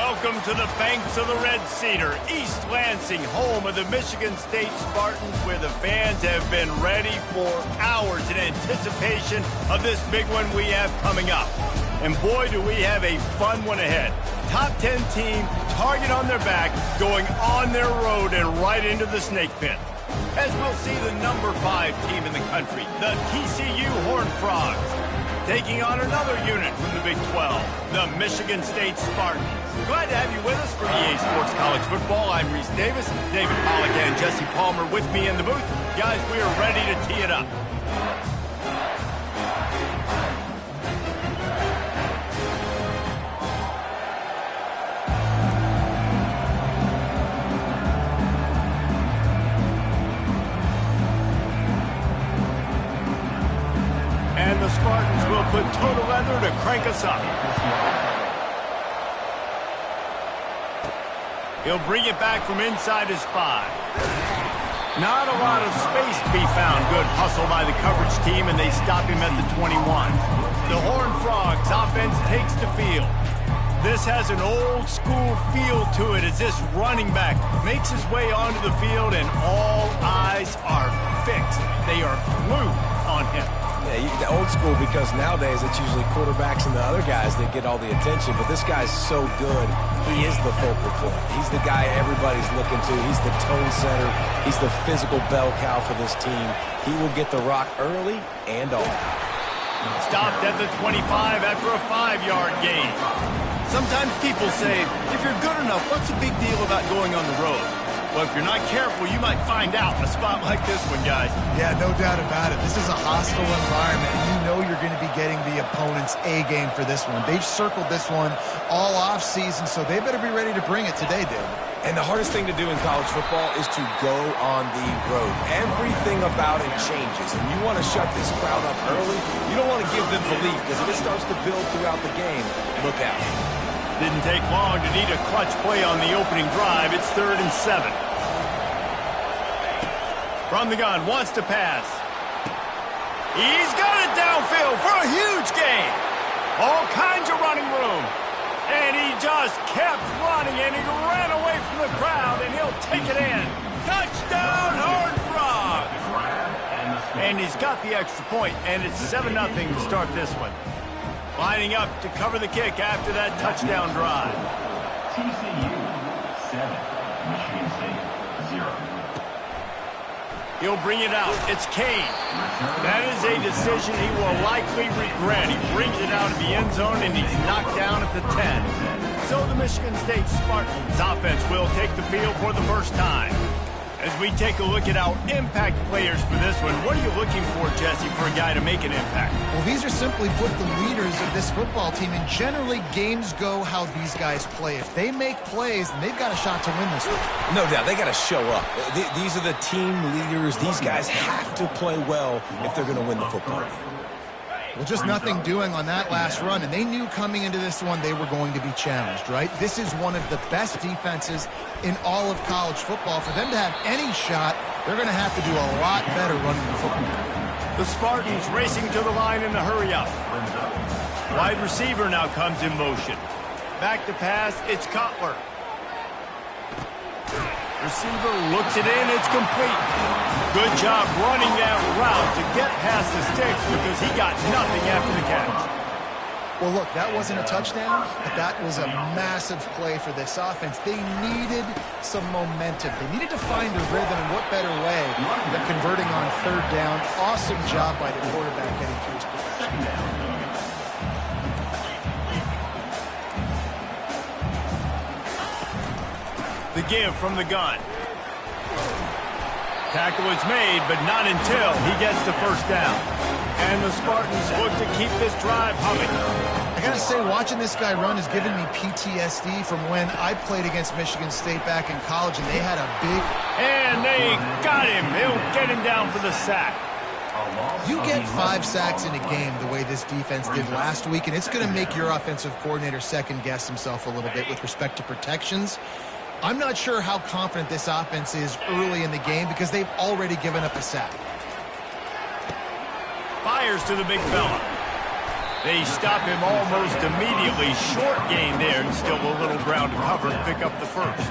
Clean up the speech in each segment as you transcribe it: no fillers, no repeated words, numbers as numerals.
Welcome to the banks of the Red Cedar, East Lansing, home of the Michigan State Spartans, where the fans have been ready for hours in anticipation of this big one we have coming up. And boy, do we have a fun one ahead. Top 10 team, target on their back, going on their road and right into the snake pit. As we'll see the number 5 team in the country, the TCU Horned Frogs, taking on another unit from the Big 12, the Michigan State Spartans. Glad to have you with us for EA Sports College Football. I'm Reese Davis, David Pollack and Jesse Palmer with me in the booth. Guys, we are ready to tee it up. And the Spartans will put total leather to crank us up. He'll bring it back from inside his 5. Not a lot of space to be found. Good hustle by the coverage team, and they stop him at the 21. The Horned Frogs offense takes the field. This has an old school feel to it as this running back makes his way onto the field, and all eyes are fixed. They are glued on him. Yeah, the old school, because nowadays it's usually quarterbacks and the other guys that get all the attention, but this guy's so good. He is the focal point. He's the guy everybody's looking to. He's the tone setter. He's the physical bell cow for this team. He will get the rock early and often. Stopped at the 25 after a 5-yard gain. Sometimes people say, if you're good enough, what's the big deal about going on the road? Well, if you're not careful, you might find out in a spot like this one, guys. Yeah, no doubt about it. This is a hostile environment, and you know you're going to be getting the opponent's A game for this one. They've circled this one all off season, so they better be ready to bring it today, Dave. And the hardest thing to do in college football is to go on the road. Everything about it changes, and you want to shut this crowd up early. You don't want to give them belief, because if it starts to build throughout the game, look out. Didn't take long to need a clutch play on the opening drive. It's 3rd and 7. From the gun, wants to pass. He's got it downfield for a huge gain. All kinds of running room. And he just kept running, and he ran away from the crowd, and he'll take it in. Touchdown, Horned Frogs! And he's got the extra point, and it's 7-0 to start this one. Lining up to cover the kick after that touchdown drive. TCU 7, Michigan State 0. He'll bring it out. It's Kane. That is a decision he will likely regret. He brings it out of the end zone, and he's knocked down at the 10. So the Michigan State Spartans offense will take the field for the first time. As we take a look at our impact players for this one, what are you looking for, Jesse, for a guy to make an impact? Well, these are simply put the leaders of this football team, and generally games go how these guys play. If they make plays, then they've got a shot to win this one. No doubt, they got to show up. These are the team leaders. These guys have to play well if they're going to win the football game. Well, just nothing doing on that last run, and they knew coming into this one they were going to be challenged, right? This is one of the best defenses in all of college football. For them to have any shot, they're going to have to do a lot better running the football. The Spartans racing to the line in the hurry up. Wide receiver now comes in motion. Back to pass, it's Cutler. Receiver looks it in, it's complete. Good job running that route to get past the sticks because he got nothing after the catch. Well, look, that wasn't a touchdown, but that was a massive play for this offense. They needed some momentum. They needed to find a rhythm, and what better way than converting on 3rd down. Awesome job by the quarterback getting to his position. The give from the gun. Tackle is made, but not until he gets the first down. And the Spartans look to keep this drive humming. I got to say, watching this guy run has given me PTSD from when I played against Michigan State back in college, and they had a big... And they got him. They'll get him down for the sack. You get 5 sacks in a game the way this defense did last week, and it's going to make your offensive coordinator second-guess himself a little bit with respect to protections. I'm not sure how confident this offense is early in the game because they've already given up a sack. Fires to the big fella. They stop him almost immediately. Short gain there, and still a little ground to cover and pick up the first.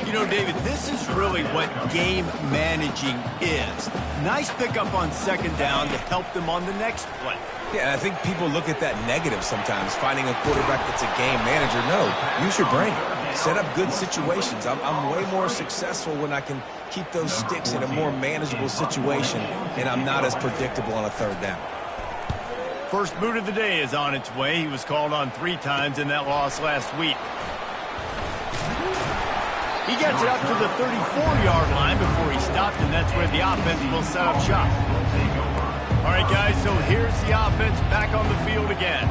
You know, David, this is really what game managing is. Nice pickup on second down to help them on the next play. Yeah, and I think people look at that negative sometimes, finding a quarterback that's a game manager. No, use your brain. Set up good situations. I'm way more successful when I can keep those sticks in a more manageable situation, and I'm not as predictable on a third down. First boot of the day is on its way. He was called on 3 times in that loss last week. He gets it up to the 34-yard line before he stopped, and that's where the offense will set up shop. All right, guys, so here's the offense back on the field again.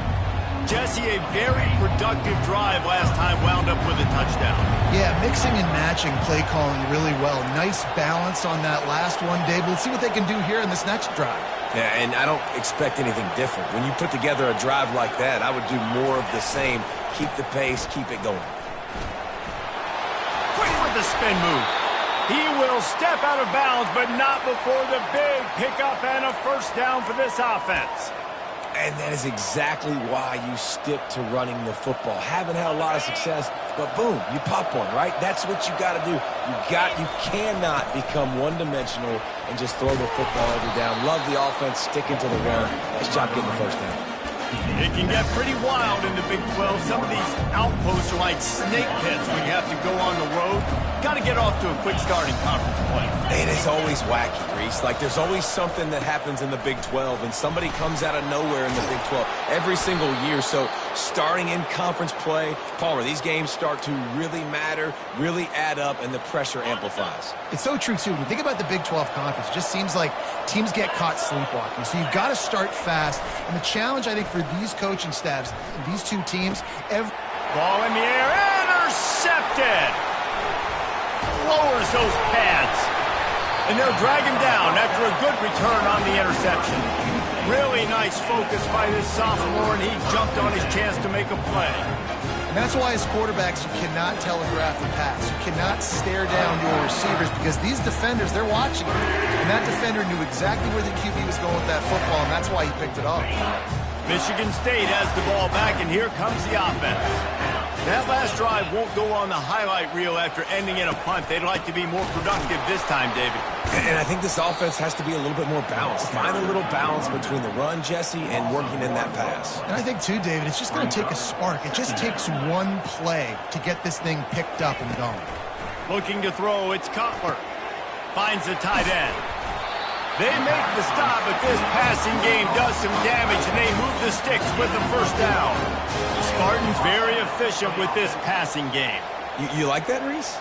Jesse, a very productive drive last time wound up with a touchdown. Yeah, mixing and matching play calling really well. Nice balance on that last one, Dave. Let's see what they can do here in this next drive. Yeah, and I don't expect anything different. When you put together a drive like that, I would do more of the same. Keep the pace, keep it going. Quick with the spin move. He will step out of bounds, but not before the big pickup and a first down for this offense. And that is exactly why you stick to running the football. Haven't had a lot of success, but boom, you pop one, right? That's what you got to do. You cannot become one-dimensional and just throw the football every down. Love the offense, sticking to the run. Nice job getting the first down. It can get pretty wild in the Big 12. Some of these outposts are like snake pits when you have to go on the road. Got to get off to a quick start in conference play. It is always wacky, Reese. Like, there's always something that happens in the Big 12, and somebody comes out of nowhere in the Big 12 every single year. So starting in conference play, Palmer, these games start to really matter, really add up, and the pressure amplifies. It's so true, too. When you think about the Big 12 conference, it just seems like teams get caught sleepwalking. So you've got to start fast. And the challenge, I think, for these coaching staffs, these two teams, ball in the air, intercepted. Lowers those pads. And they'll drag him down after a good return on the interception. Really nice focus by this sophomore, and he jumped on his chance to make a play. And that's why as quarterbacks, you cannot telegraph the pass. You cannot stare down your receivers because these defenders, they're watching you. And that defender knew exactly where the QB was going with that football, and that's why he picked it off. Michigan State has the ball back, and here comes the offense. That last drive won't go on the highlight reel after ending in a punt. They'd like to be more productive this time, David. And I think this offense has to be a little bit more balanced. Find a little balance between the run, Jesse, and working in that pass. And I think, too, David, it's just going to take a spark. It just takes one play to get this thing picked up and going. Looking to throw, it's Cutler. Finds the tight end. They make the stop, but this passing game does some damage, and they move the sticks with the first down. Spartans very efficient with this passing game. You like that, Reese?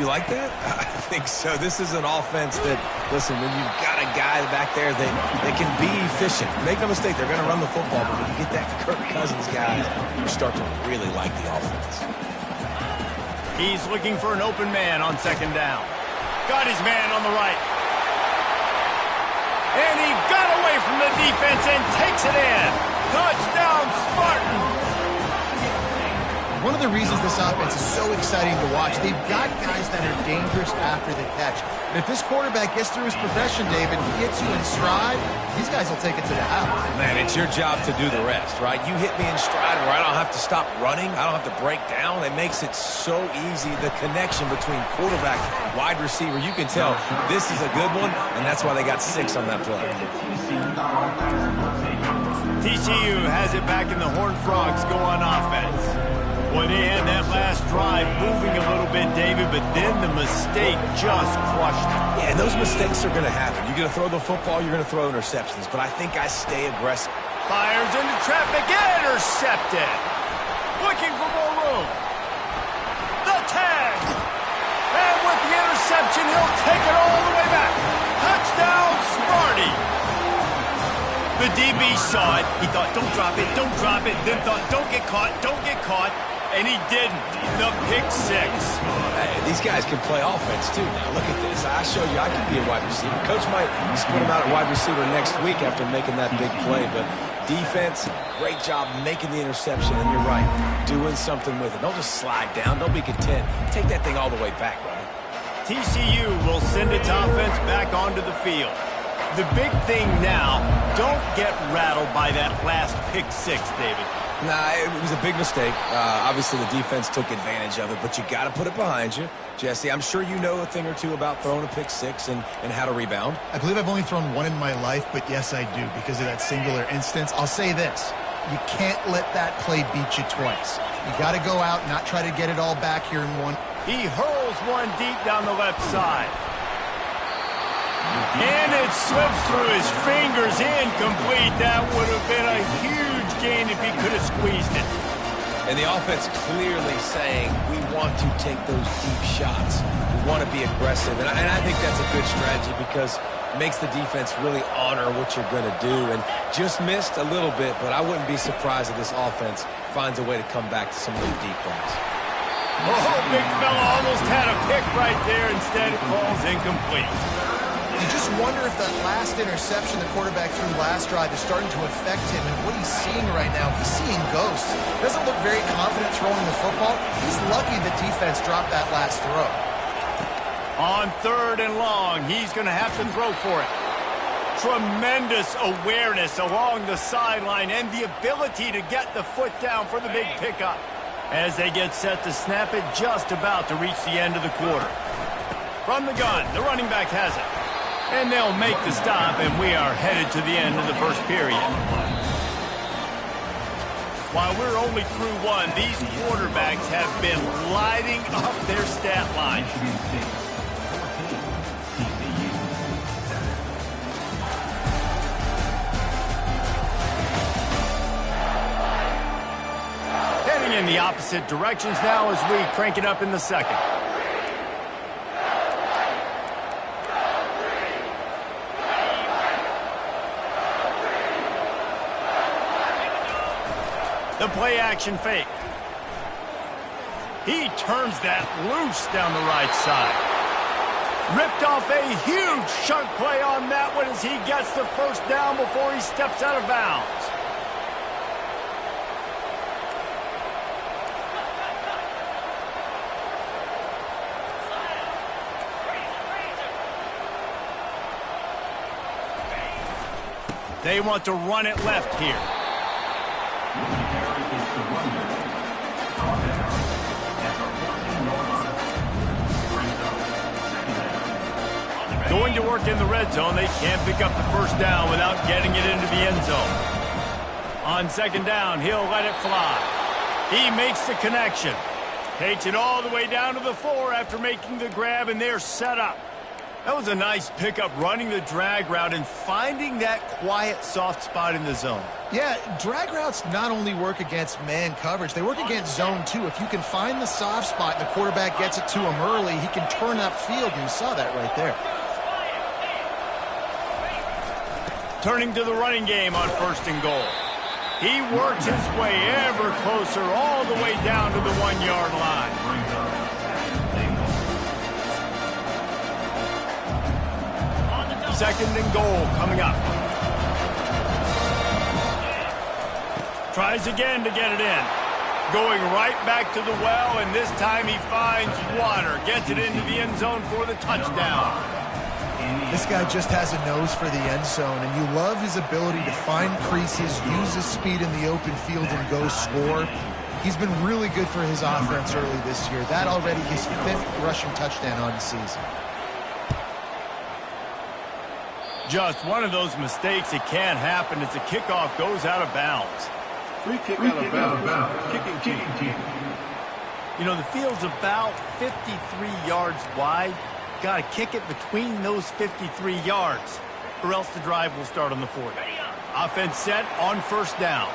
You like that? I think so. This is an offense that, listen, when you've got a guy back there that can be efficient. Make no mistake, they're going to run the football, but when you get that Kirk Cousins guy, you start to really like the offense. He's looking for an open man on second down. Got his man on the right. And he got away from the defense and takes it in. Touchdown, Spartan. One of the reasons this offense is so exciting to watch, they've got guys that are dangerous after the catch. And if this quarterback gets through his progression, David, he gets you in stride, these guys will take it to the house. Man, it's your job to do the rest, right? You hit me in stride where I don't have to stop running. I don't have to break down. It makes it so easy. The connection between quarterback and wide receiver, you can tell this is a good one, and that's why they got 6 on that play. TCU has it back, and the Horned Frogs go on offense. Well, they had that last drive moving a little bit, David, but then the mistake just crushed them. Yeah, and those mistakes are going to happen. You're going to throw the football, you're going to throw interceptions, but I think I stay aggressive. Fires into traffic, intercepted. Looking for more room. The tag. And with the interception, he'll take it all the way back. Touchdown, Sparty. The DB saw it. He thought, don't drop it, then thought, don't get caught, and he didn't. The pick 6. Hey, these guys can play offense, too. Now, look at this. I show you I can be a wide receiver. Coach might split him out at wide receiver next week after making that big play, but defense, great job making the interception, and you're right, doing something with it. Don't just slide down. Don't be content. Take that thing all the way back, brother. TCU will send its offense back onto the field. The big thing now, don't get rattled by that last pick six, David. Nah, it was a big mistake. Obviously, the defense took advantage of it, but you got to put it behind you. Jesse, I'm sure you know a thing or two about throwing a pick six and how to rebound. I believe I've only thrown one in my life, but yes, I do, because of that singular instance. I'll say this. You can't let that play beat you twice. You got to go out and not try to get it all back here in one. He hurls one deep down the left side. And it slips through his fingers, incomplete. That would have been a huge gain if he could have squeezed it. And the offense clearly saying, we want to take those deep shots. We want to be aggressive. And I think that's a good strategy because it makes the defense really honor what you're going to do. And just missed a little bit, but I wouldn't be surprised if this offense finds a way to come back to some of those deep things. Oh, big fella almost had a pick right there. Instead, it falls incomplete. You just wonder if that last interception the quarterback threw last drive is starting to affect him and what he's seeing right now. He's seeing ghosts. Doesn't look very confident throwing the football. He's lucky the defense dropped that last throw. On 3rd and long, he's going to have to throw for it. Tremendous awareness along the sideline and the ability to get the foot down for the big pickup. As they get set to snap it, just about to reach the end of the quarter. From the gun, the running back has it. And they'll make the stop, and we are headed to the end of the first period. While we're only through one, these quarterbacks have been lighting up their stat line. Heading in the opposite directions now as we crank it up in the second. The play-action fake. He turns that loose down the right side. Ripped off a huge chunk play on that one as he gets the first down before he steps out of bounds. They want to run it left here. Going to work in the red zone. They can't pick up the first down without getting it into the end zone. On 2nd down, he'll let it fly. He makes the connection. Takes it all the way down to the 4 after making the grab, and they're set up. That was a nice pickup, running the drag route and finding that quiet, soft spot in the zone. Yeah, drag routes not only work against man coverage, they work against zone too. If you can find the soft spot and the quarterback gets it to him early, he can turn upfield, and you saw that right there. Turning to the running game on 1st and goal. He works his way ever closer all the way down to the 1-yard line. 2nd and goal coming up. Tries again to get it in. Going right back to the well, and this time he finds water. Gets it into the end zone for the touchdown. This guy just has a nose for the end zone, and you love his ability to find creases, use his speed in the open field, and go score. He's been really good for his offense early this year. That already his 5th rushing touchdown on the season. Just one of those mistakes that can't happen as the kickoff goes out of bounds. Free kick out of bounds. Kicking team. You know, the field's about 53 yards wide. Got to kick it between those 53 yards, or else the drive will start on the 40. Offense set on 1st down.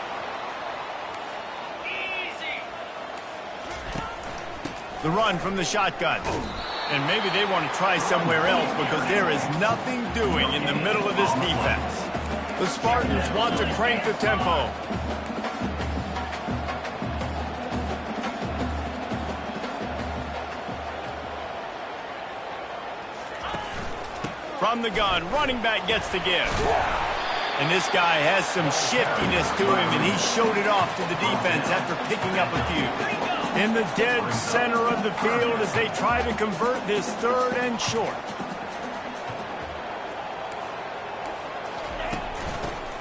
The run from the shotgun. And maybe they want to try somewhere else because there is nothing doing in the middle of this defense. The Spartans want to crank the tempo. From the gun, running back gets the give. And this guy has some shiftiness to him, and he showed it off to the defense after picking up a few. In the dead center of the field as they try to convert this 3rd and short.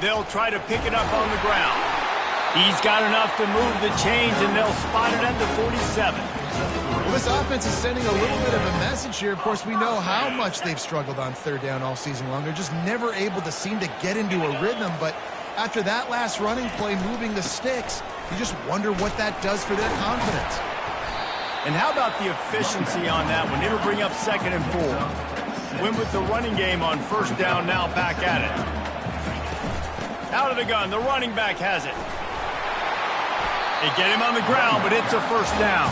They'll try to pick it up on the ground. He's got enough to move the chains, and they'll spot it at the 47. Well, this offense is sending a little bit of a message here. Of course, we know how much they've struggled on third down all season long. They're just never able to seem to get into a rhythm. But after that last running play, moving the sticks, you just wonder what that does for their confidence. And how about the efficiency on that one? It'll bring up 2nd and 4. Win with the running game on first down, now back at it. Out of the gun, the running back has it. They get him on the ground, but it's a first down.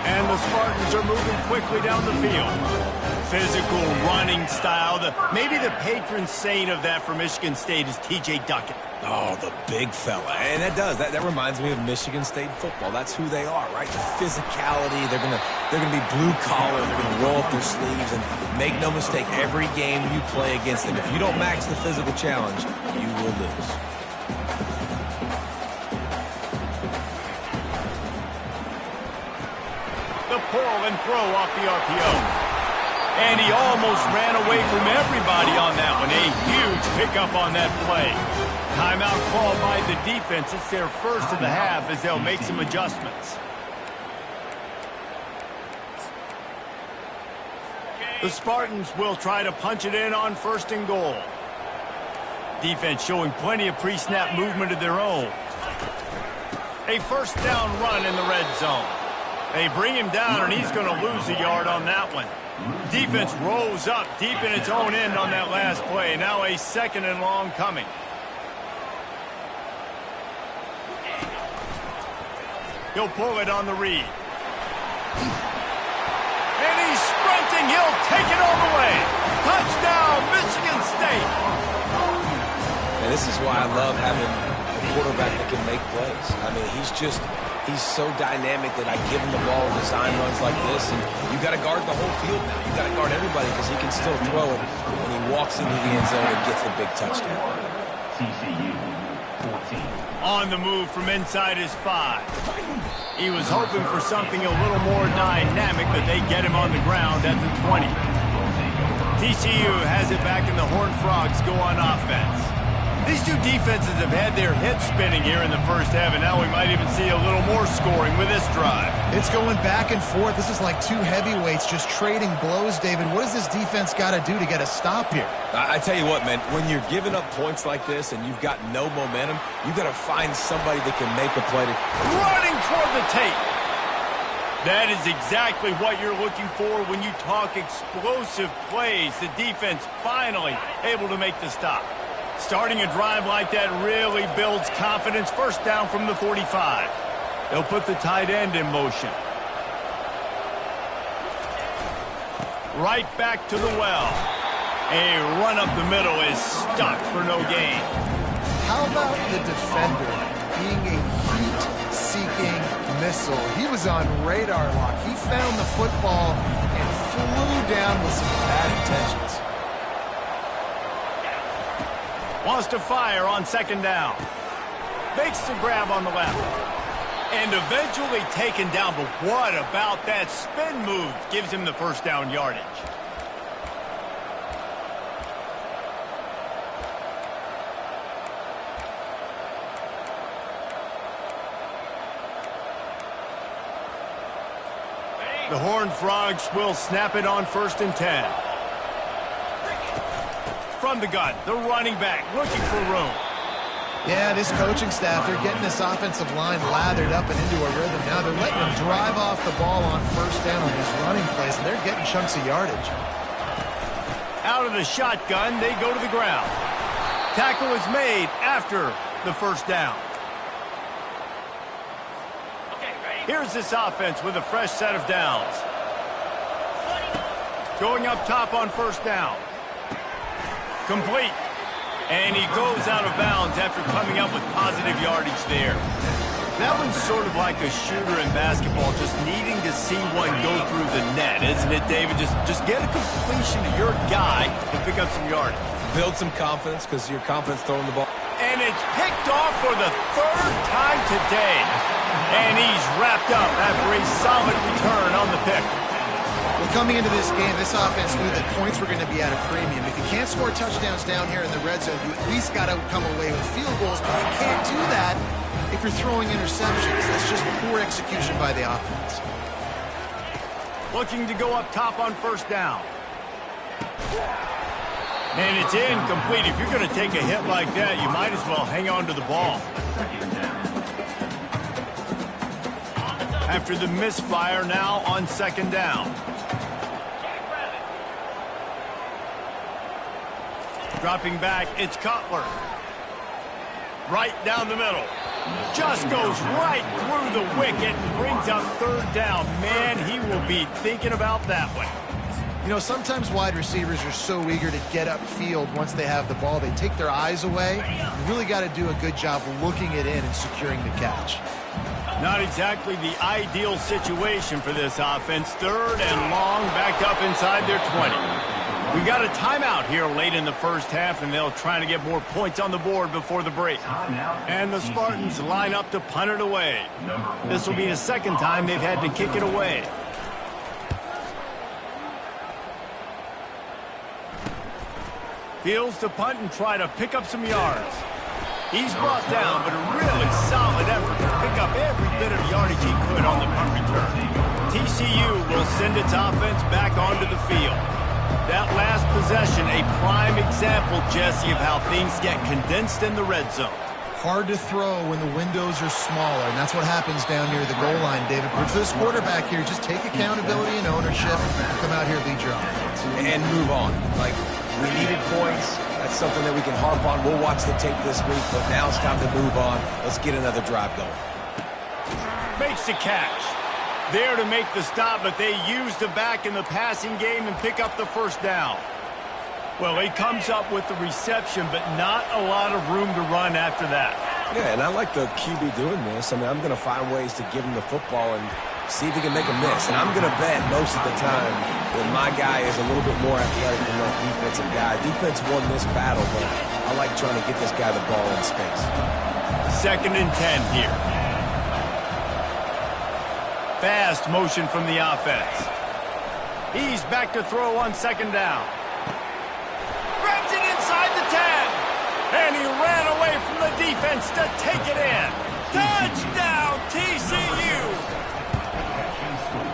And the Spartans are moving quickly down the field. Physical running style. Maybe the patron saint of that for Michigan State is T.J. Duckett. Oh, the big fella. And that reminds me of Michigan State football. That's who they are, right? The physicality. They're gonna be blue collar. They're gonna roll up their sleeves. And make no mistake, every game you play against them, if you don't match the physical challenge, you will lose. The pull and throw off the RPO. And he almost ran away from everybody on that one. A huge pickup on that play. Timeout called by the defense. It's their first of the half as they'll make some adjustments. The Spartans will try to punch it in on 1st and goal. Defense showing plenty of pre-snap movement of their own. A first down run in the red zone. They bring him down, and he's going to lose a yard on that one. Defense rose up deep in its own end on that last play. Now a 2nd and long coming. He'll pull it on the read. And he's sprinting. He'll take it all the way. Touchdown, Michigan State. And this is why I love having a quarterback that can make plays. I mean, he's so dynamic that I give him the ball in design runs like this, and you got to guard the whole field now. You got to guard everybody because he can still throw it when he walks into the end zone and gets the big touchdown. TCU 14. On the move from inside his 5. He was hoping for something a little more dynamic, but they get him on the ground at the 20. TCU has it back, and the Horned Frogs go on offense. These two defenses have had their heads spinning here in the first half, and now we might even see a little more scoring with this drive. It's going back and forth. This is like two heavyweights just trading blows, David. What does this defense got to do to get a stop here? I tell you what, man, when you're giving up points like this and you've got no momentum, you got to find somebody that can make a play. Running toward the tape. That is exactly what you're looking for when you talk explosive plays. The defense finally able to make the stop. Starting a drive like that really builds confidence. First down from the 45. They'll put the tight end in motion. Right back to the well. A run up the middle is stopped for no gain. How about the defender being a heat-seeking missile? He was on radar lock. He found the football and flew down with some bad intentions. Wants to fire on 2nd down. Makes the grab on the left. And eventually taken down, but what about that spin move? Gives him the first down yardage. The Horned Frogs will snap it on 1st and 10. From the gun, the running back looking for room. Yeah, this coaching staff, they're getting this offensive line lathered up and into a rhythm. Now they're letting them drive off the ball on first down on these running plays, and they're getting chunks of yardage. Out of the shotgun, they go to the ground. Tackle is made after the first down. Here's this offense with a fresh set of downs. Going up top on first down. Complete. And he goes out of bounds after coming up with positive yardage there. That one's sort of like a shooter in basketball, just needing to see one go through the net, isn't it, David? Just get a completion to your guy and pick up some yardage. Build some confidence because you're confident throwing the ball. And it's picked off for the 3rd time today. And he's wrapped up after a solid return on the pick. Well, coming into this game, this offense knew that points were going to be at a premium. If you can't score touchdowns down here in the red zone, you at least got to come away with field goals, but you can't do that if you're throwing interceptions. That's just poor execution by the offense. Looking to go up top on first down. And it's incomplete. If you're going to take a hit like that, you might as well hang on to the ball. After the misfire, now on second down. Dropping back, it's Cutler. Right down the middle. Just goes right through the wicket and brings up third down. Man, he will be thinking about that one. You know, sometimes wide receivers are so eager to get upfield once they have the ball, they take their eyes away. You really got to do a good job looking it in and securing the catch. Not exactly the ideal situation for this offense. Third and long, backed up inside their 20. We've got a timeout here late in the first half, and they'll try to get more points on the board before the break. And the Spartans line up to punt it away. This will be the second time they've had to kick it away. Fields to punt and try to pick up some yards. He's brought down, but a really solid effort to pick up every bit of yardage he could on the punt return. TCU will send its offense back onto the field. That last possession, a prime example, Jesse, of how things get condensed in the red zone. Hard to throw when the windows are smaller, and that's what happens down near the goal line, David. But for this quarterback here, just take accountability and ownership and come out here and lead your offense. And move on. Like, we needed points. That's something that we can harp on. We'll watch the tape this week, but now it's time to move on. Let's get another drive going. Makes the catch. There to make the stop, but they use the back in the passing game and pick up the first down. Well, he comes up with the reception, but not a lot of room to run after that. Yeah, and I like the QB doing this. I mean, I'm going to find ways to give him the football and see if he can make a miss. And I'm going to bet most of the time that my guy is a little bit more athletic than that defensive guy. Defense won this battle, but I like trying to get this guy the ball in space. 2nd and 10 here. Fast motion from the offense. He's back to throw on second down. Grabs it inside the 10. And he ran away from the defense to take it in. Touchdown, TCU.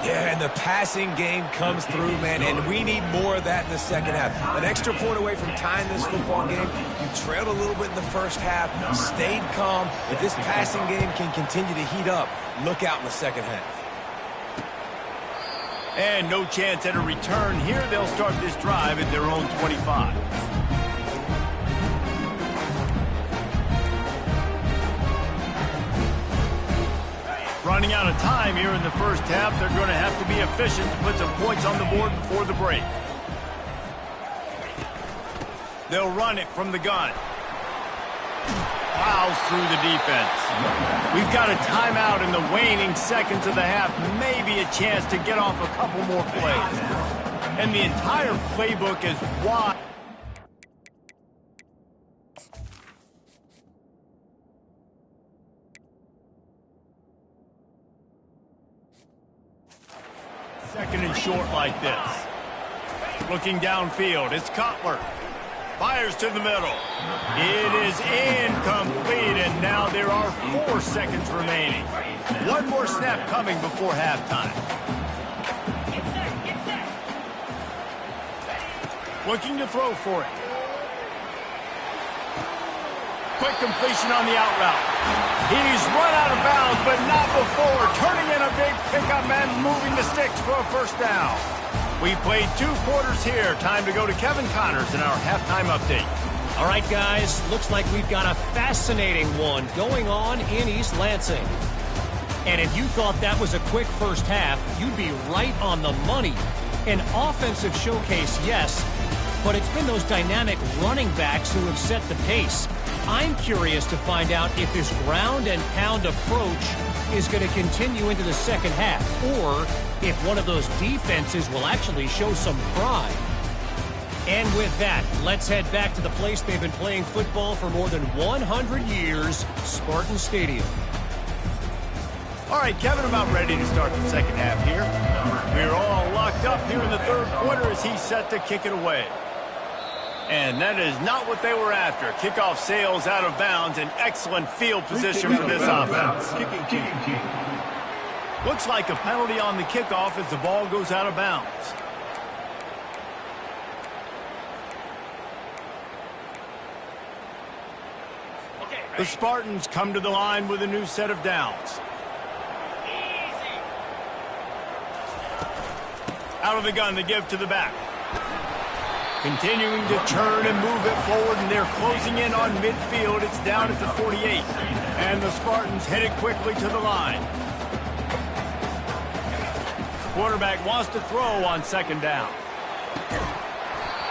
Yeah, and the passing game comes through, man, and we need more of that in the second half. An extra point away from tying this football game. You trailed a little bit in the first half, stayed calm. If this passing game can continue to heat up, look out in the second half. And no chance at a return here. They'll start this drive at their own 25. Running out of time here in the first half. They're going to have to be efficient to put some points on the board before the break. They'll run it from the gun. Plows through the defense. We've got a timeout in the waning seconds of the half. Maybe a chance to get off a couple more plays. And the entire playbook is wide. Second and short like this. Looking downfield, it's Cutler. Fires to the middle. It is incomplete, and now there are 4 seconds remaining. One more snap coming before halftime. Looking to throw for it. Quick completion on the out route. He's run out of bounds, but not before. Turning in a big pickup and moving the sticks for a first down. We played 2 quarters here. Time to go to Kevin Connors in our halftime update. All right, guys. Looks like we've got a fascinating one going on in East Lansing. And if you thought that was a quick first half, you'd be right on the money. An offensive showcase, yes, but it's been those dynamic running backs who have set the pace. I'm curious to find out if this ground and pound approach is going to continue into the second half, or if one of those defenses will actually show some pride. And with that, let's head back to the place they've been playing football for more than 100 years, Spartan Stadium. All right, Kevin, about ready to start the second half here. We're all locked up here in the third quarter as he's set to kick it away. And that is not what they were after. Kickoff sails out of bounds. An excellent field position for this offense. Kicking. Looks like a penalty on the kickoff as the ball goes out of bounds. The Spartans come to the line with a new set of downs. Out of the gun, they give to the back. Continuing to turn and move it forward, and they're closing in on midfield. It's down at the 48. And the Spartans headed quickly to the line. Quarterback wants to throw on second down.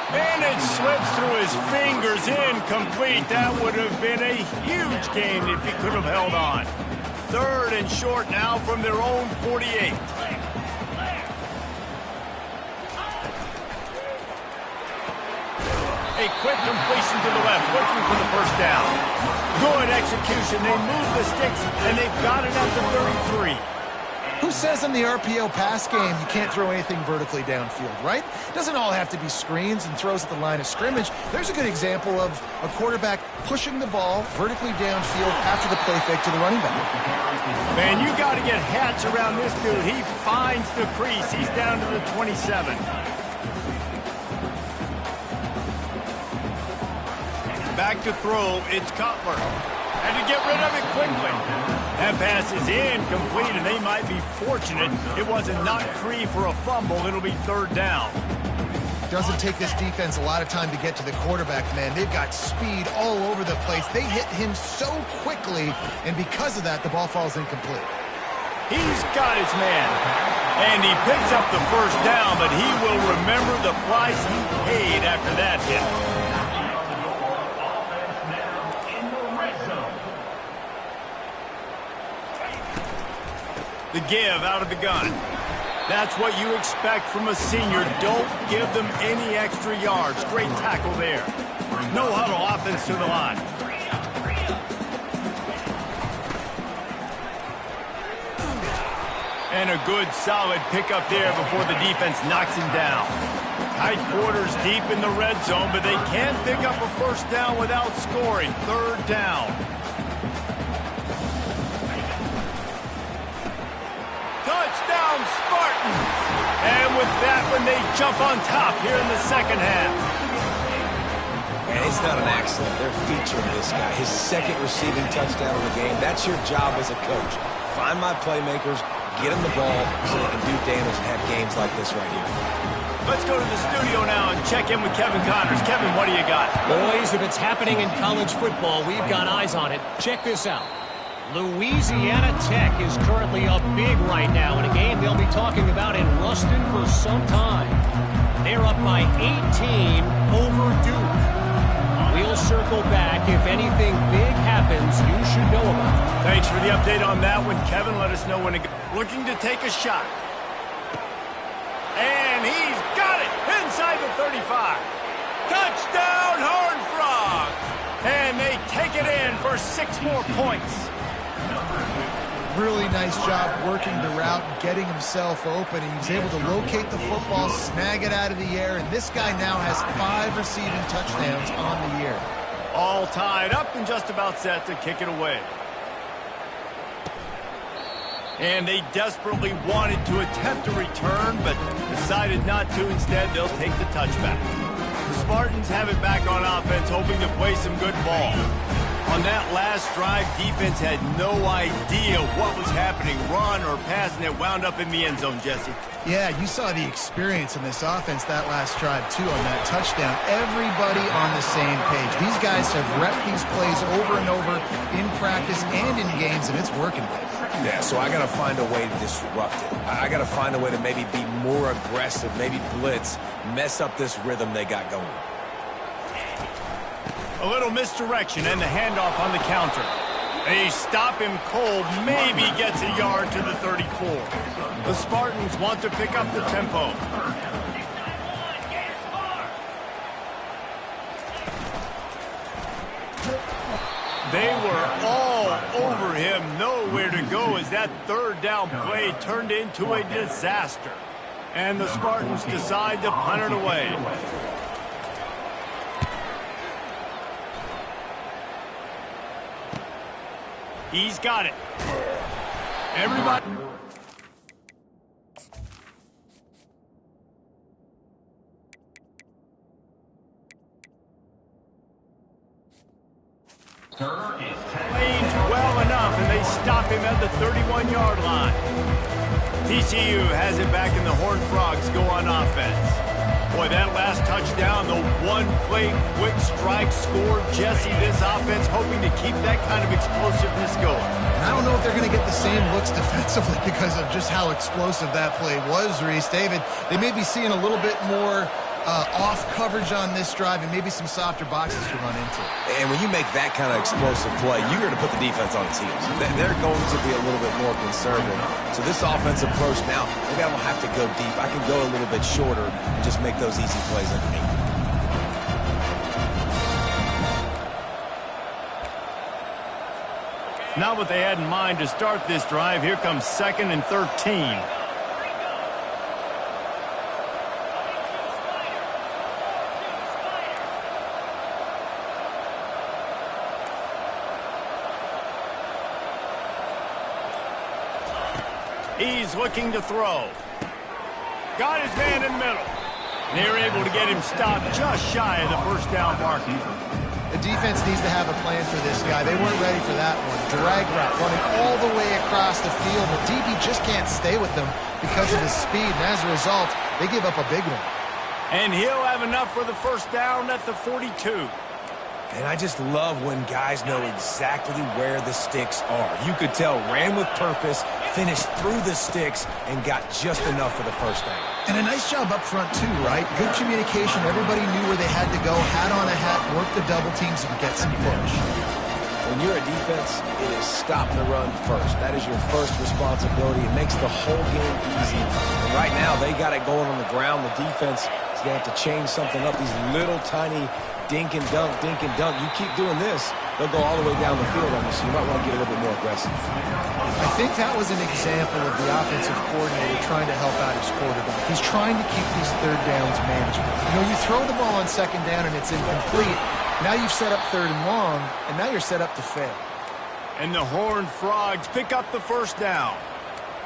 And it slips through his fingers, incomplete. That would have been a huge gain if he could have held on. Third and short now from their own 48. A quick completion to the left, looking for the first down. Good execution. They move the sticks, and they've got it at the 33. Who says in the RPO pass game you can't throw anything vertically downfield, right? Doesn't all have to be screens and throws at the line of scrimmage. There's a good example of a quarterback pushing the ball vertically downfield after the play fake to the running back. Man, you got to get hats around this dude. He finds the crease. He's down to the 27. Back to throw, it's Cutler. And to get rid of it quickly. That pass is incomplete, and they might be fortunate it wasn't knocked free for a fumble. It'll be third down. Doesn't take this defense a lot of time to get to the quarterback, man. They've got speed all over the place. They hit him so quickly, and because of that, the ball falls incomplete. He's got his man. And he picks up the first down, but he will remember the price he paid after that hit. The give out of the gun. That's what you expect from a senior. Don't give them any extra yards. Great tackle there. No huddle offense to the line. And a good solid pickup there before the defense knocks him down. Tight quarters deep in the red zone, but they can't pick up a first down without scoring. Third down. Touchdown, Spartans! And with that one, they jump on top here in the second half. And it's not an accident. They're featuring this guy. His second receiving touchdown of the game. That's your job as a coach. Find my playmakers, get them the ball so they can do damage and have games like this right here. Let's go to the studio now and check in with Kevin Connors. Kevin, what do you got? Boys, if it's happening in college football, we've got eyes on it. Check this out. Louisiana Tech is currently up big right now in a game they'll be talking about in Ruston for some time. They're up by 18 over Duke. We'll circle back. If anything big happens, you should know about it. Thanks for the update on that one, Kevin. Let us know when to looking to take a shot. And he's got it inside the 35. Touchdown, Horned Frogs! And they take it in for 6 more points. Really nice job working the route, getting himself open. He was able to locate the football, snag it out of the air, and this guy now has 5 receiving touchdowns on the year. All tied up and just about set to kick it away. And they desperately wanted to attempt a return, but decided not to. Instead, they'll take the touchback. The Spartans have it back on offense, hoping to play some good ball. On that last drive, defense had no idea what was happening, run or pass, and it wound up in the end zone, Jesse. Yeah, you saw the experience in this offense that last drive, too, on that touchdown. Everybody on the same page. These guys have repped these plays over and over in practice and in games, and it's working. Yeah, so I got to find a way to disrupt it. I got to find a way to maybe be more aggressive, maybe blitz, mess up this rhythm they got going. A little misdirection and the handoff on the counter. They stop him cold, maybe gets a yard to the 34. The Spartans want to pick up the tempo. They were all over him, nowhere to go as that third down play turned into a disaster. And the Spartans decide to punt it away. He's got it. Everybody. Lanes well enough, and they stop him at the 31-yard line. TCU has it back, and the Horned Frogs go on offense. Boy, that last touchdown, the one-play quick strike score. Jesse, this offense hoping to keep that kind of explosiveness going. I don't know if they're going to get the same looks defensively because of just how explosive that play was, Reese. David, they may be seeing a little bit more off coverage on this drive and maybe some softer boxes to run into. And when you make that kind of explosive play, you're going to put the defense on its heels. They're going to be a little bit more conservative. So this offensive approach now, maybe I don't have to go deep. I can go a little bit shorter and just make those easy plays underneath. Not what they had in mind to start this drive. Here comes 2nd and 13. He's looking to throw. Got his man in the middle. They're able to get him stopped just shy of the first down marker. The defense needs to have a plan for this guy. They weren't ready for that one. Drag route running all the way across the field. The DB just can't stay with them because of his speed, and as a result, they give up a big one. And he'll have enough for the first down at the 42. And I just love when guys know exactly where the sticks are. You could tell ran with purpose, finished through the sticks, and got just enough for the first down. And a nice job up front, too, right? Good communication. Everybody knew where they had to go, hat on a hat, work the double teams, and get some push. When you're a defense, it is stop the run first. That is your first responsibility. It makes the whole game easy. And right now, they got it going on the ground. The defense is going to have to change something up. These little tiny dink and dunk, dink and dunk. You keep doing this, they'll go all the way down the field on you, so you might want to get a little bit more aggressive. I think that was an example of the offensive coordinator trying to help out his quarterback. He's trying to keep these third downs manageable. You know, you throw the ball on second down and it's incomplete. Now you've set up third and long, and now you're set up to fail. And the Horned Frogs pick up the first down.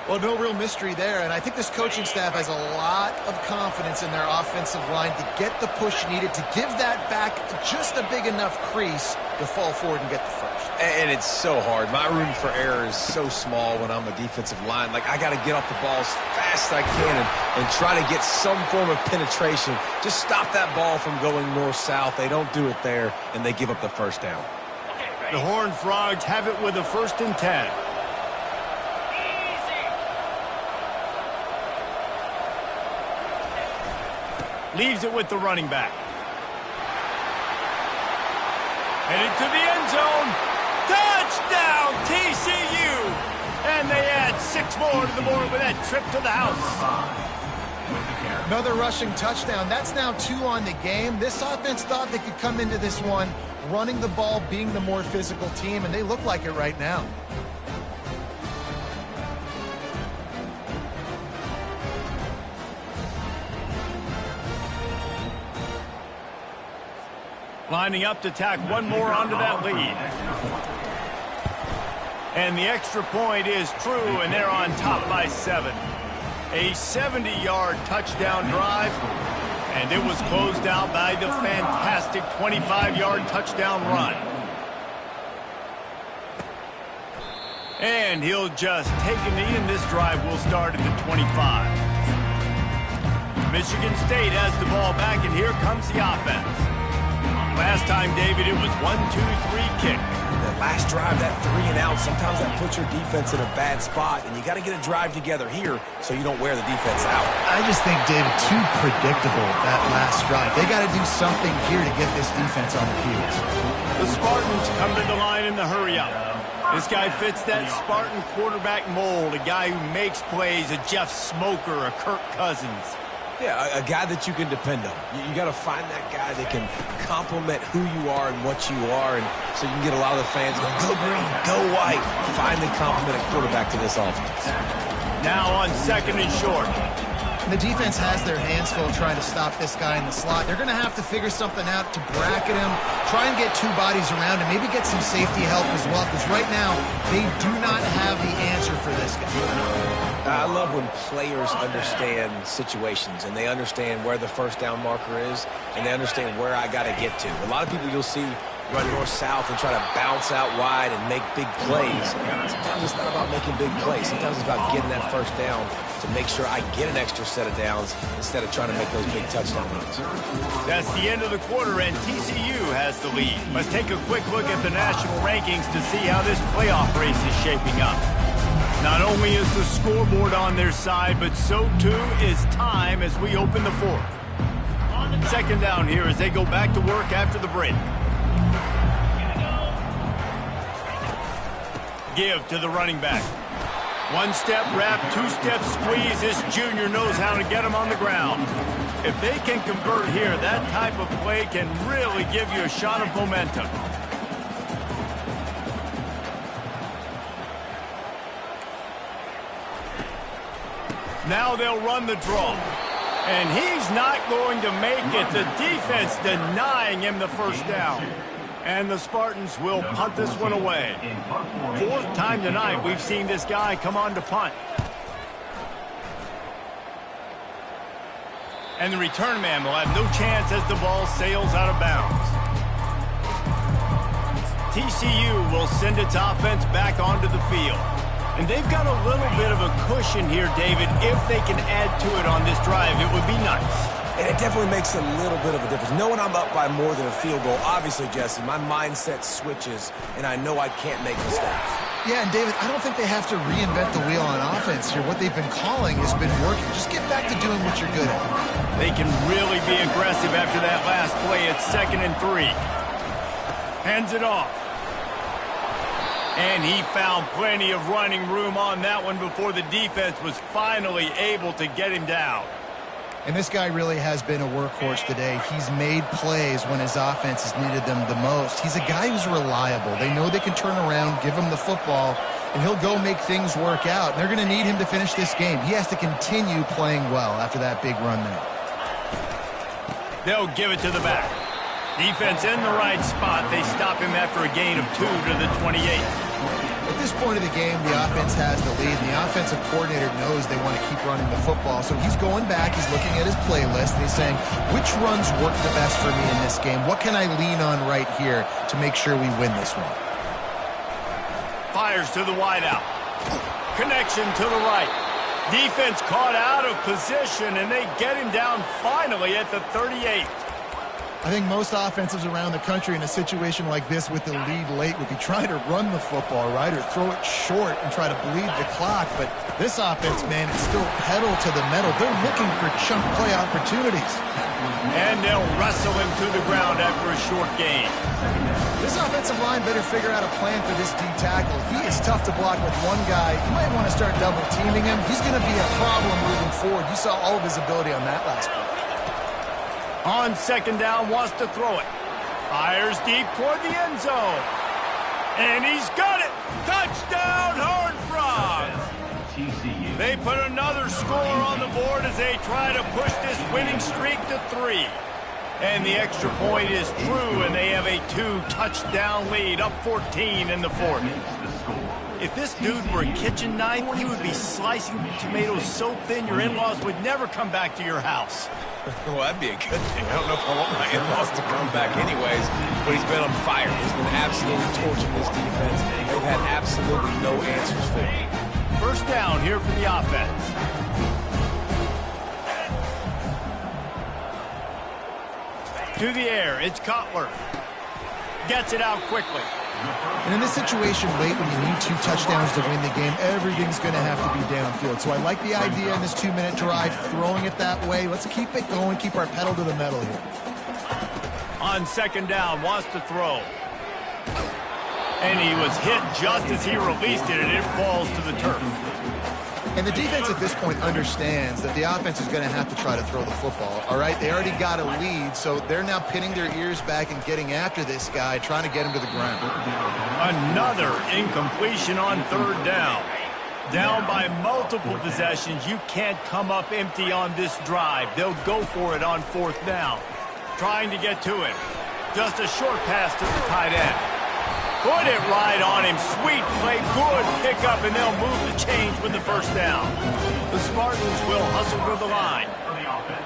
Well, no real mystery there, and I think this coaching staff has a lot of confidence in their offensive line to get the push needed, to give that back just a big enough crease to fall forward and get the first. And it's so hard. My room for error is so small when I'm a defensive line. Like, I got to get off the ball as fast as I can and try to get some form of penetration. Just stop that ball from going north-south. They don't do it there, and they give up the first down. The Horned Frogs have it with a 1st and 10. Leaves it with the running back. Headed to the end zone. Touchdown, TCU! And they add 6 more to the board with that trip to the house. Another rushing touchdown. That's now 2 on the game. This offense thought they could come into this one running the ball, being the more physical team, and they look like it right now. Lining up to tack one more onto that lead. And the extra point is true, and they're on top by 7. A 70-yard touchdown drive, and it was closed out by the fantastic 25-yard touchdown run. And he'll just take a knee, and this drive will start at the 25. Michigan State has the ball back, and here comes the offense. Last time, David, it was 1-2-3 kick. That last drive, that 3 and out, sometimes that puts your defense in a bad spot, and you got to get a drive together here so you don't wear the defense out. I just think, David, too predictable that last drive. They got to do something here to get this defense on their heels. The Spartans come to the line in the hurry up. This guy fits that Spartan quarterback mold, a guy who makes plays, a Jeff Smoker, a Kirk Cousins. Yeah, a guy that you can depend on. You got to find that guy that can complement who you are and what you are, and so you can get a lot of the fans going, go green, go white. Find the complementing quarterback to this offense. Now on 2nd and short. The defense has their hands full trying to stop this guy in the slot. They're going to have to figure something out to bracket him, try and get 2 bodies around him, maybe get some safety help as well, because right now they do not have the answer for this guy. I love when players understand situations and they understand where the first down marker is and they understand where I got to get to. A lot of people you'll see run north-south and try to bounce out wide and make big plays. Sometimes it's not about making big plays. Sometimes it's about getting that first down to make sure I get an extra set of downs instead of trying to make those big touchdown runs. That's the end of the quarter, and TCU has the lead. Let's take a quick look at the national rankings to see how this playoff race is shaping up. Not only is the scoreboard on their side, but so too is time as we open the 4th. 2nd down here as they go back to work after the break. Give to the running back. 1-step wrap, 2-step squeeze. This junior knows how to get him on the ground. If they can convert here, that type of play can really give you a shot of momentum. Now they'll run the draw. And he's not going to make it. The defense denying him the first down. And the Spartans will punt this one away. 4th time tonight we've seen this guy come on to punt. And the return man will have no chance as the ball sails out of bounds. TCU will send its offense back onto the field. And they've got a little bit of a cushion here, David. If they can add to it on this drive, it would be nice. And it definitely makes a little bit of a difference. Knowing I'm up by more than a field goal, obviously, Jesse, my mindset switches, and I know I can't make mistakes. Yeah, and David, I don't think they have to reinvent the wheel on offense here. What they've been calling has been working. Just get back to doing what you're good at. They can really be aggressive after that last play. It's 2nd and 3. Hands it off. And he found plenty of running room on that one before the defense was finally able to get him down. And this guy really has been a workhorse today. He's made plays when his offense has needed them the most. He's a guy who's reliable. They know they can turn around, give him the football, and he'll go make things work out. And they're going to need him to finish this game. He has to continue playing well after that big run there. They'll give it to the back. Defense in the right spot. They stop him after a gain of 2 to the 28. At this point of the game, the offense has the lead. And the offensive coordinator knows they want to keep running the football. So he's going back, he's looking at his playlist, and he's saying, which runs work the best for me in this game? What can I lean on right here to make sure we win this one? Fires to the wideout. Connection to the right. Defense caught out of position, and they get him down finally at the 38. I think most offensives around the country in a situation like this with the lead late would be trying to run the football, right, or throw it short and try to bleed the clock. But this offense, man, is still pedal to the metal. They're looking for chunk play opportunities. And they'll wrestle him to the ground after a short gain. This offensive line better figure out a plan for this D tackle. He is tough to block with one guy. You might want to start double teaming him. He's going to be a problem moving forward. You saw all of his ability on that last play. On 2nd down, wants to throw it. Fires deep toward the end zone. And he's got it. Touchdown, Horned Frogs. TCU. They put another score on the board as they try to push this winning streak to 3. And the extra point is true, and they have a 2-touchdown lead, up 14 in the 4th. If this dude were a kitchen knife, he would be slicing tomatoes so thin your in-laws would never come back to your house. Well, that'd be a good thing. I don't know if I want my in-laws to come back anyways, but he's been on fire. He's been absolutely torching this defense. They've had absolutely no answers for him. 1st down here for the offense. To the air, it's Cutler. Gets it out quickly. And in this situation late when you need 2 touchdowns to win the game, everything's going to have to be downfield. So I like the idea in this 2-minute drive, throwing it that way. Let's keep it going, keep our pedal to the metal here. On 2nd down, wants to throw. And he was hit just as he released it, and it falls to the turf. And the defense at this point understands that the offense is going to have to try to throw the football, all right? They already got a lead, so they're now pinning their ears back and getting after this guy, trying to get him to the ground. Another incompletion on third down. Down by multiple possessions. You can't come up empty on this drive. They'll go for it on fourth down. Trying to get to him. Just a short pass to the tight end. Put it right on him. Sweet play. Good pickup, and they'll move the chains with the first down. The Spartans will hustle to the line.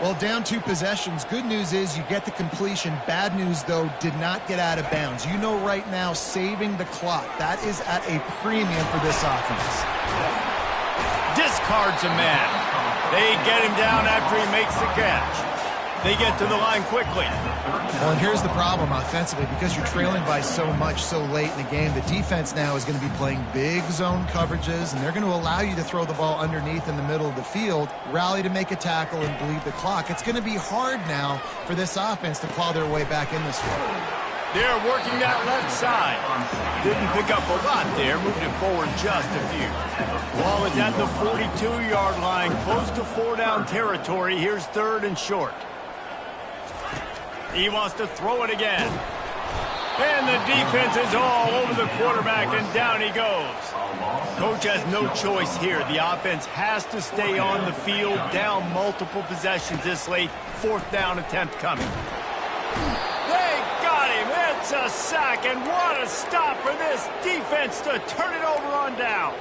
Well, down 2 possessions. Good news is you get the completion. Bad news, though, did not get out of bounds. You know right now, saving the clock. That is at a premium for this offense. Discards a man. They get him down after he makes the catch. They get to the line quickly. Well, and here's the problem offensively. Because you're trailing by so much so late in the game, the defense now is going to be playing big zone coverages, and they're going to allow you to throw the ball underneath in the middle of the field, rally to make a tackle, and bleed the clock. It's going to be hard now for this offense to claw their way back in this one. They're working that left side. Didn't pick up a lot there, moved it forward just a few. Ball is at the 42-yard line, close to 4-down territory. Here's third and short. He wants to throw it again. And the defense is all over the quarterback, and down he goes. Coach has no choice here. The offense has to stay on the field, down multiple possessions this late. Fourth down attempt coming. They got him. It's a sack, and what a stop for this defense to turn it over on downs.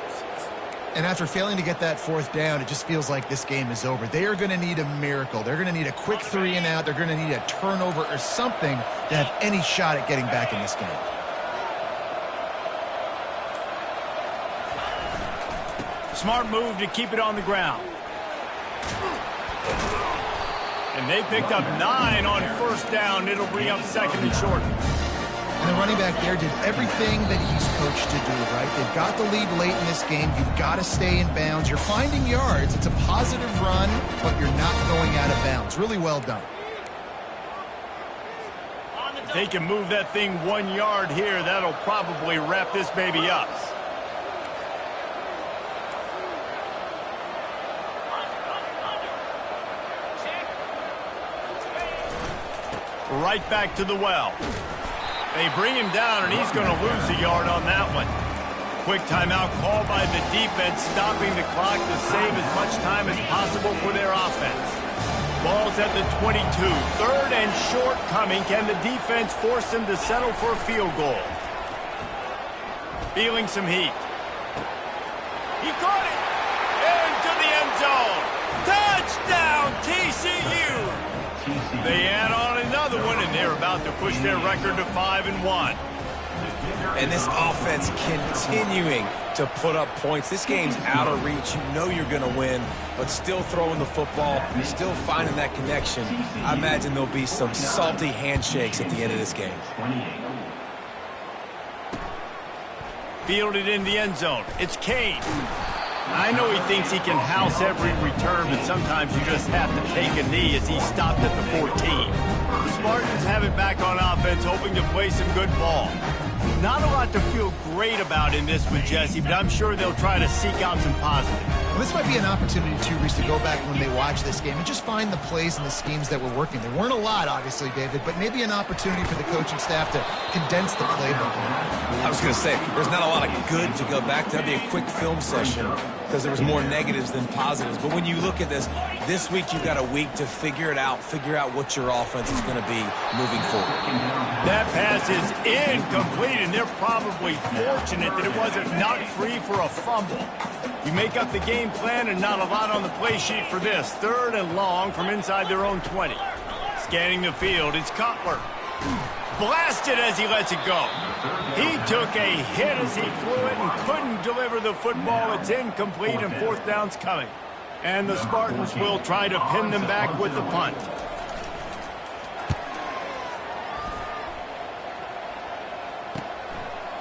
And after failing to get that fourth down, it just feels like this game is over. They are going to need a miracle. They're going to need a quick 3 and out. They're going to need a turnover or something to have any shot at getting back in this game. Smart move to keep it on the ground. And they picked up 9 on first down. It'll bring up second and short. And the running back there did everything that he's coached to do, right? They've got the lead late in this game. You've got to stay in bounds. You're finding yards. It's a positive run, but you're not going out of bounds. Really well done. If they can move that thing 1 yard here, that'll probably wrap this baby up. Right back to the well. They bring him down, and he's going to lose a yard on that one. Quick timeout call by the defense, stopping the clock to save as much time as possible for their offense. Ball's at the 22. Third and short coming. Can the defense force them to settle for a field goal? Feeling some heat. He caught it! Into the end zone! Touchdown, TCU! They add on another one, and they're about to push their record to 5-1. And this offense continuing to put up points. This game's out of reach. You know you're going to win, but still throwing the football, still finding that connection. I imagine there'll be some salty handshakes at the end of this game. Fielded in the end zone. It's Kane. I know he thinks he can house every return, but sometimes you just have to take a knee as he stopped at the 14. The Spartans have it back on offense, hoping to play some good ball. Not a lot to feel great about in this one, Jesse, but I'm sure they'll try to seek out some positive. Well, this might be an opportunity, too, Reese, to go back when they watch this game and just find the plays and the schemes that were working. There weren't a lot, obviously, David, but maybe an opportunity for the coaching staff to condense the playbook. I was going to say, there's not a lot of good to go back to. That'd be a quick film session because there was more negatives than positives. But when you look at this week you've got a week to figure it out, figure out what your offense is going to be moving forward. That pass is incomplete, and they're probably fortunate that it wasn't knocked free for a fumble. You make up the game plan and not a lot on the play sheet for this. Third and long from inside their own 20. Scanning the field, it's Cutler. Blasted as he lets it go. He took a hit as he threw it and couldn't deliver the football. It's incomplete, and fourth down's coming. And the Spartans will try to pin them back with the punt.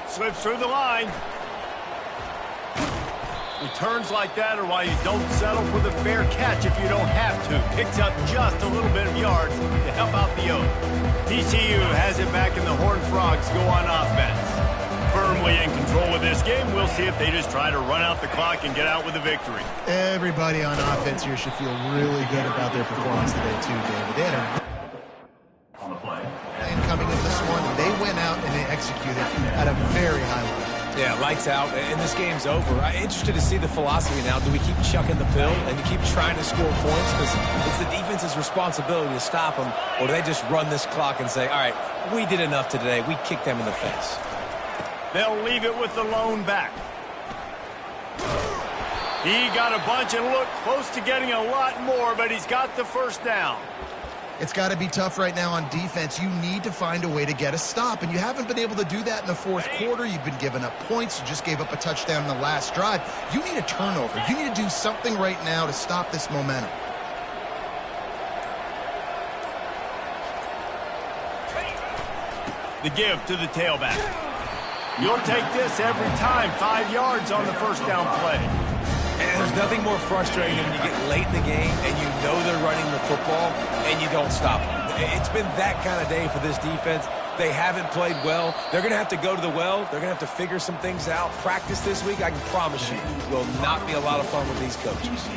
Slips through the line. Returns like that are why you don't settle for the fair catch if you don't have to. Picks up just a little bit of yards to help out the Oaks. TCU has it back, and the Horned Frogs go on offense. firmly in control of this game. We'll see if they just try to run out the clock and get out with a victory. Everybody on offense here should feel really good about their performance today, too, David. They had On the play. and coming into this one, they went out and they executed at a very high level. Yeah, lights out, and this game's over. I'm interested to see the philosophy now. Do we keep chucking the pill and you keep trying to score points because it's the defense's responsibility to stop them, or do they just run this clock and say, all right, we did enough today. We kicked them in the face. They'll leave it with the lone back. He got a bunch and looked close to getting a lot more, but he's got the first down. It's got to be tough right now on defense. You need to find a way to get a stop, and you haven't been able to do that in the fourth quarter. You've been giving up points. You just gave up a touchdown in the last drive. You need a turnover. You need to do something right now to stop this momentum. The give to the tailback. You'll take this every time. 5 yards on the first down play. And there's nothing more frustrating than when you get late in the game and you know they're running the football and you don't stop them. It's been that kind of day for this defense. They haven't played well. They're going to have to go to the well. They're going to have to figure some things out. Practice this week, I can promise you, will not be a lot of fun with these coaches.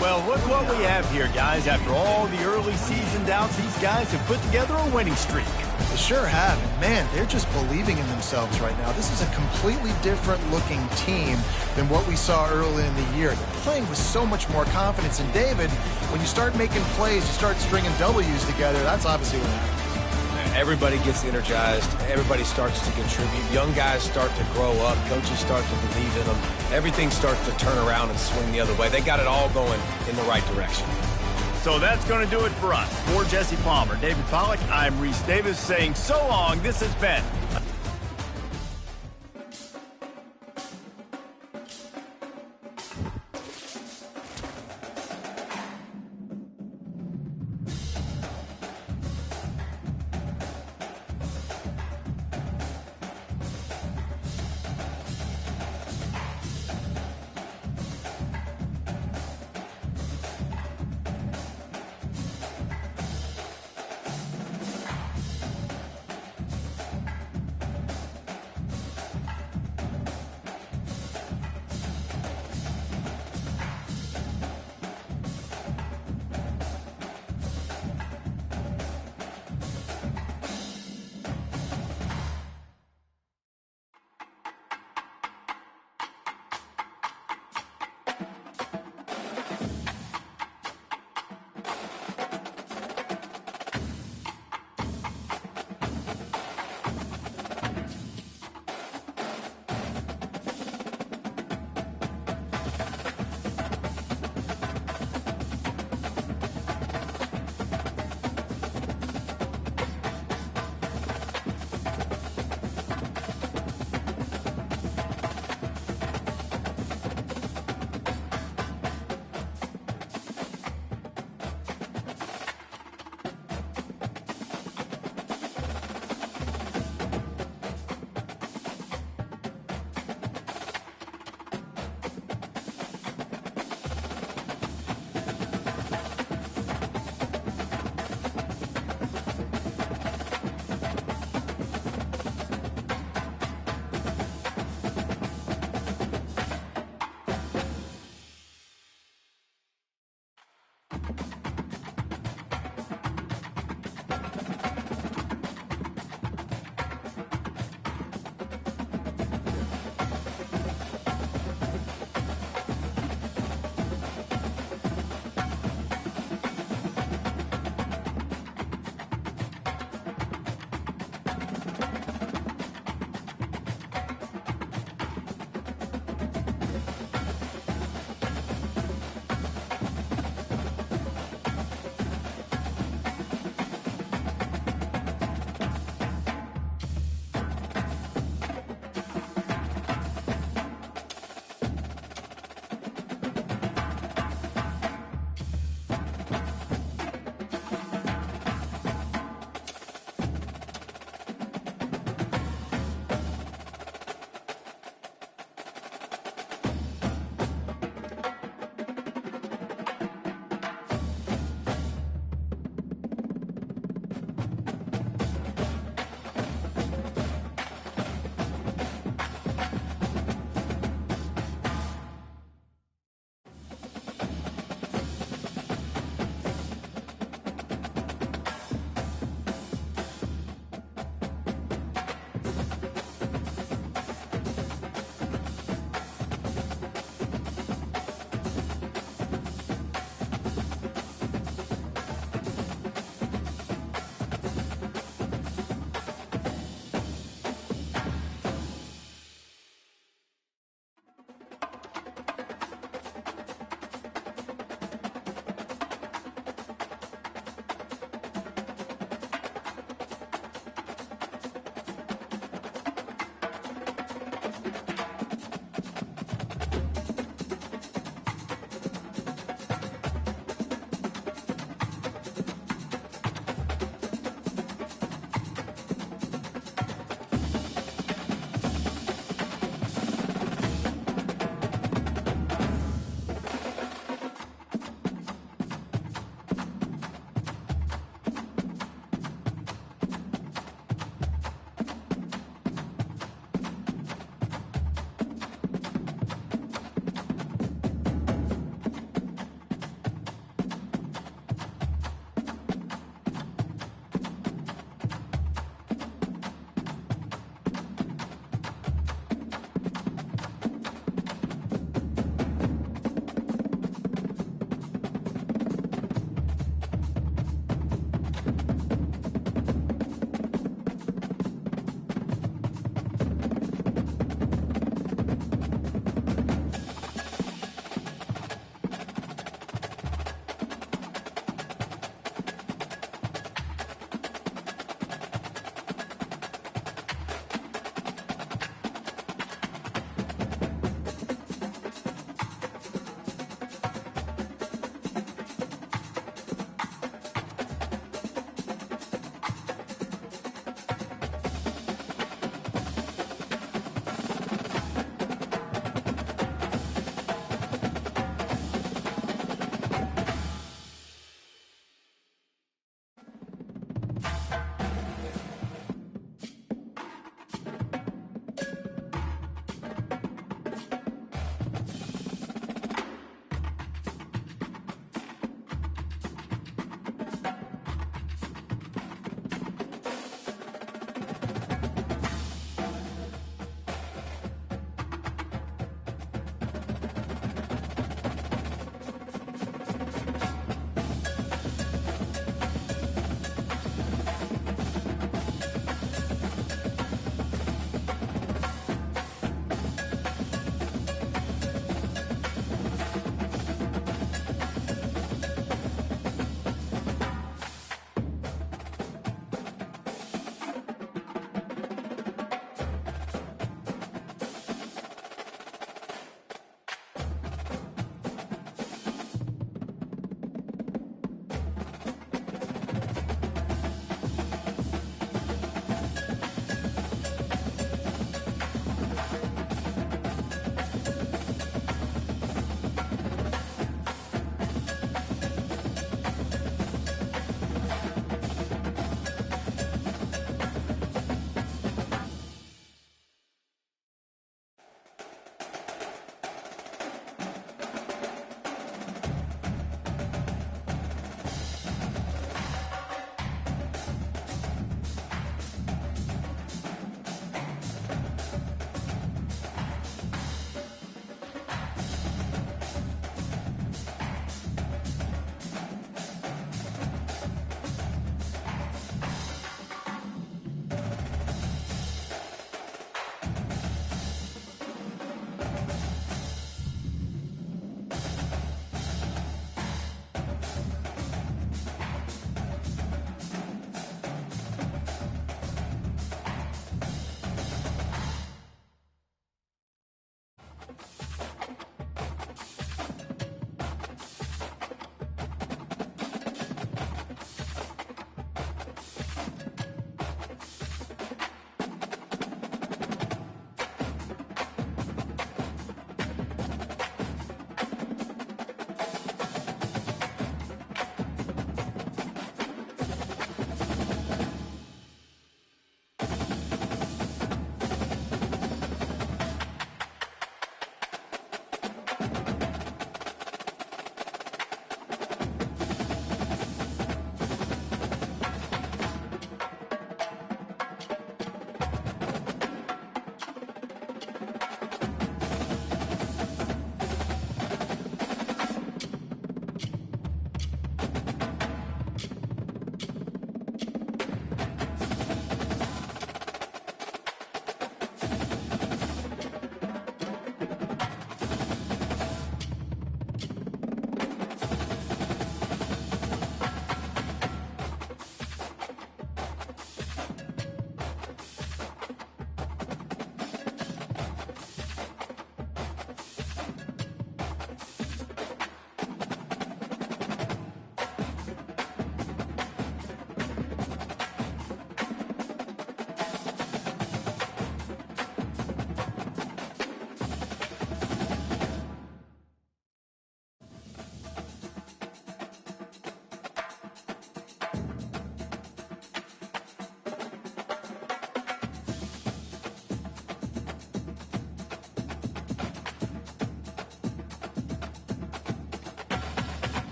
Well, look what we have here, guys. After all the early season doubts, these guys have put together a winning streak. They sure have. And man, they're just believing in themselves right now. This is a completely different looking team than what we saw early in the year. They're playing with so much more confidence. And David, when you start making plays, you start stringing W's together, that's obviously what happens. Everybody gets energized. Everybody starts to contribute. Young guys start to grow up. Coaches start to believe in them. Everything starts to turn around and swing the other way. They got it all going in the right direction. So that's going to do it for us. For Jesse Palmer, David Pollack, I'm Reese Davis saying so long. This has been